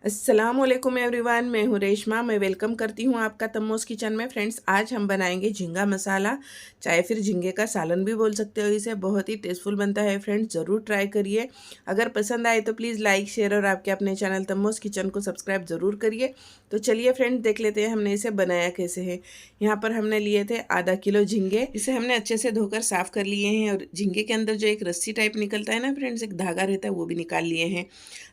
अस्सलामुअलैकुम एवरीवन, मैं हूँ रेशमा। मैं वेलकम करती हूँ आपका तम्मोज़ किचन में। फ्रेंड्स, आज हम बनाएंगे झींगा मसाला, चाहे फिर झींगे का सालन भी बोल सकते हो। इसे बहुत ही टेस्टफुल बनता है। फ्रेंड्स, ज़रूर ट्राई करिए। अगर पसंद आए तो प्लीज़ लाइक, शेयर और आपके अपने चैनल तम्मोज़ किचन को सब्सक्राइब ज़रूर करिए। तो चलिए फ्रेंड्स, देख लेते हैं हमने इसे बनाया कैसे है। यहाँ पर हमने लिए थे आधा किलो झींगे। इसे हमने अच्छे से धोकर साफ़ कर लिए हैं और झींगे के अंदर जो एक रस्सी टाइप निकलता है ना फ्रेंड्स, एक धागा रहता है, वो भी निकाल लिए हैं।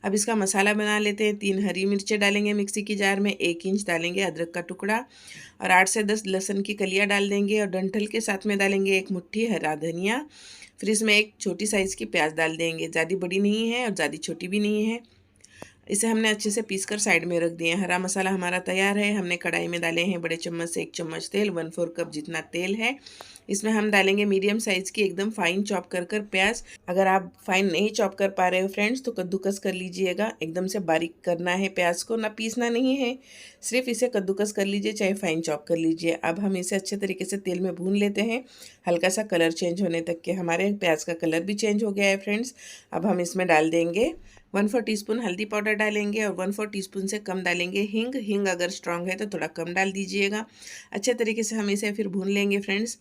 अब इसका मसाला बना लेते हैं। 3 हरी मिर्चें डालेंगे मिक्सी की जार में, 1 इंच डालेंगे अदरक का टुकड़ा और 8 से 10 लहसुन की कलियाँ डाल देंगे और डंठल के साथ में डालेंगे 1 मुट्ठी हरा धनिया। फिर इसमें एक छोटी साइज़ की प्याज डाल देंगे, ज़्यादा बड़ी नहीं है और ज़्यादा छोटी भी नहीं है। इसे हमने अच्छे से पीसकर साइड में रख दिए। हरा मसाला हमारा तैयार है। हमने कढ़ाई में डाले हैं बड़े चम्मच से 1 चम्मच तेल, 1/4 कप जितना तेल है। इसमें हम डालेंगे मीडियम साइज़ की एकदम फाइन चॉप कर प्याज। अगर आप फाइन नहीं चॉप कर पा रहे हो फ्रेंड्स, तो कद्दूकस कर लीजिएगा। एकदम से बारीक करना है प्याज को, ना पीसना नहीं है, सिर्फ इसे कद्दूकस कर लीजिए, चाहे फाइन चॉप कर लीजिए। अब हम इसे अच्छे तरीके से तेल में भून लेते हैं, हल्का सा कलर चेंज होने तक के। हमारे प्याज का कलर भी चेंज हो गया है फ्रेंड्स। अब हम इसमें डाल देंगे 1/4 टीस्पून हल्दी पाउडर डालेंगे और 1/4 टीस्पून से कम डालेंगे हींग। हींग अगर स्ट्रांग है तो थोड़ा कम डाल दीजिएगा। अच्छे तरीके से हम इसे फिर भून लेंगे फ्रेंड्स।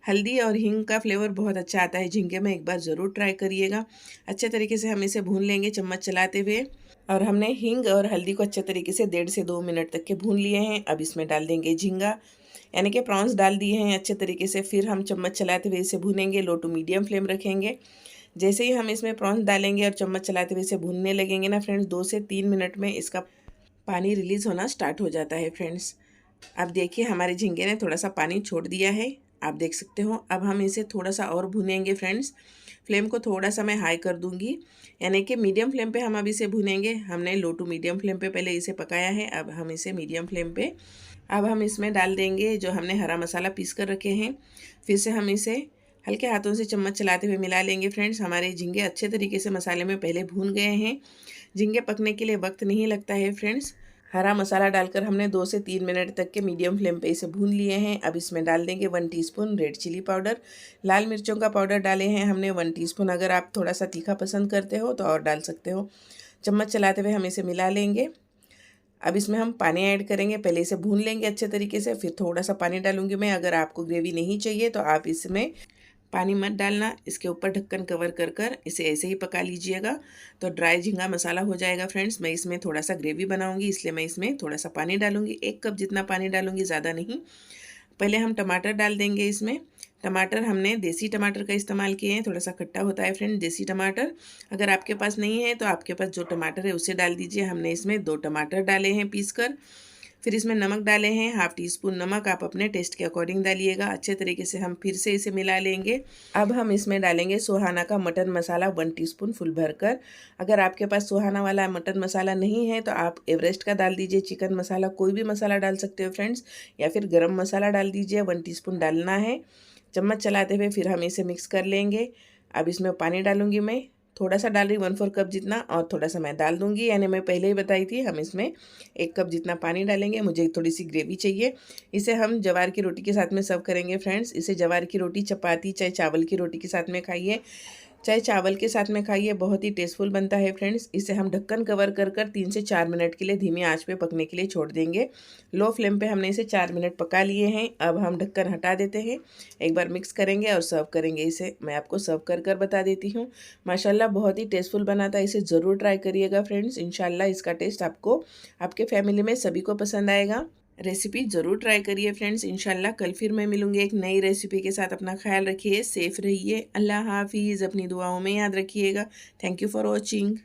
हल्दी और हींग का फ्लेवर बहुत अच्छा आता है झींगे में, एक बार ज़रूर ट्राई करिएगा। अच्छे तरीके से हम इसे भून लेंगे चम्मच चलाते हुए। और हमने हींग और हल्दी को अच्छे तरीके से 1.5 से 2 मिनट तक के भून लिए हैं। अब इसमें डाल देंगे झींगा, यानी कि प्रॉन्स डाल दिए हैं अच्छे तरीके से। फिर हम चम्मच चलाते हुए इसे भूनेंगे, लो टू मीडियम फ्लेम रखेंगे। जैसे ही हम इसमें प्रॉन्स डालेंगे और चम्मच चलाते हुए इसे भूनने लगेंगे ना फ्रेंड्स, 2 से 3 मिनट में इसका पानी रिलीज़ होना स्टार्ट हो जाता है फ्रेंड्स। अब देखिए हमारे झींगे ने थोड़ा सा पानी छोड़ दिया है, आप देख सकते हो। अब हम इसे थोड़ा सा और भूनेंगे फ्रेंड्स। फ्लेम को थोड़ा सा मैं हाई कर दूंगी, यानी कि मीडियम फ्लेम पे हम अब इसे भूनेंगे। हमने लो टू मीडियम फ्लेम पे पहले इसे पकाया है, अब हम इसे मीडियम फ्लेम पे। अब हम इसमें डाल देंगे जो हमने हरा मसाला पीस कर रखे हैं। फिर से हम इसे हल्के हाथों से चम्मच चलाते हुए मिला लेंगे फ्रेंड्स। हमारे झींगे अच्छे तरीके से मसाले में पहले भून गए हैं। झींगे पकने के लिए वक्त नहीं लगता है फ्रेंड्स। हरा मसाला डालकर हमने 2 से 3 मिनट तक के मीडियम फ्लेम पे इसे भून लिए हैं। अब इसमें डाल देंगे 1 टीस्पून रेड चिली पाउडर। लाल मिर्चों का पाउडर डाले हैं हमने 1 टीस्पून। अगर आप थोड़ा सा तीखा पसंद करते हो तो और डाल सकते हो। चम्मच चलाते हुए हम इसे मिला लेंगे। अब इसमें हम पानी ऐड करेंगे, पहले इसे भून लेंगे अच्छे तरीके से, फिर थोड़ा सा पानी डालूंगी मैं। अगर आपको ग्रेवी नहीं चाहिए तो आप इसमें पानी मत डालना। इसके ऊपर ढक्कन कवर कर इसे ऐसे ही पका लीजिएगा, तो ड्राई झींगा मसाला हो जाएगा फ्रेंड्स। मैं इसमें थोड़ा सा ग्रेवी बनाऊंगी, इसलिए मैं इसमें थोड़ा सा पानी डालूंगी, 1 कप जितना पानी डालूंगी, ज़्यादा नहीं। पहले हम टमाटर डाल देंगे इसमें। टमाटर हमने देसी टमाटर का इस्तेमाल किए हैं, थोड़ा सा खट्टा होता है फ्रेंड देसी टमाटर। अगर आपके पास नहीं है तो आपके पास जो टमाटर है उसे डाल दीजिए। हमने इसमें 2 टमाटर डाले हैं पीस कर। फिर इसमें नमक डाले हैं, 1/2 टीस्पून नमक, आप अपने टेस्ट के अकॉर्डिंग डालिएगा। अच्छे तरीके से हम फिर से इसे मिला लेंगे। अब हम इसमें डालेंगे सुहाना का मटन मसाला 1 टीस्पून फुल भरकर। अगर आपके पास सुहाना वाला मटन मसाला नहीं है तो आप एवरेस्ट का डाल दीजिए, चिकन मसाला, कोई भी मसाला डाल सकते हो फ्रेंड्स, या फिर गरम मसाला डाल दीजिए। 1 टीस्पून डालना है। चम्मच चलाते हुए फिर हम इसे मिक्स कर लेंगे। अब इसमें पानी डालूंगी मैं, थोड़ा सा डाल रही 1/4 कप जितना, और थोड़ा सा मैं डाल दूंगी, यानी मैं पहले ही बताई थी हम इसमें 1 कप जितना पानी डालेंगे। मुझे थोड़ी सी ग्रेवी चाहिए। इसे हम ज्वार की रोटी के साथ में सर्व करेंगे फ्रेंड्स। इसे ज्वार की रोटी, चपाती, चाहे चावल की रोटी के साथ में खाइए, चाहे चावल के साथ में खाइए, बहुत ही टेस्टफुल बनता है फ्रेंड्स। इसे हम ढक्कन कवर कर 3 से 4 मिनट के लिए धीमी आंच पे पकने के लिए छोड़ देंगे। लो फ्लेम पे हमने इसे 4 मिनट पका लिए हैं। अब हम ढक्कन हटा देते हैं, एक बार मिक्स करेंगे और सर्व करेंगे। इसे मैं आपको सर्व कर बता देती हूँ। माशाल्लाह बहुत ही टेस्टफुल बना था। इसे ज़रूर ट्राई करिएगा फ्रेंड्स, इंशाल्लाह इसका टेस्ट आपको, आपके फैमिली में सभी को पसंद आएगा। रेसिपी ज़रूर ट्राई करिए फ्रेंड्स। इंशाल्लाह कल फिर मैं मिलूंगी एक नई रेसिपी के साथ। अपना ख्याल रखिए, सेफ रहिए, अल्लाह हाफिज़। अपनी दुआओं में याद रखिएगा। Thank you for watching.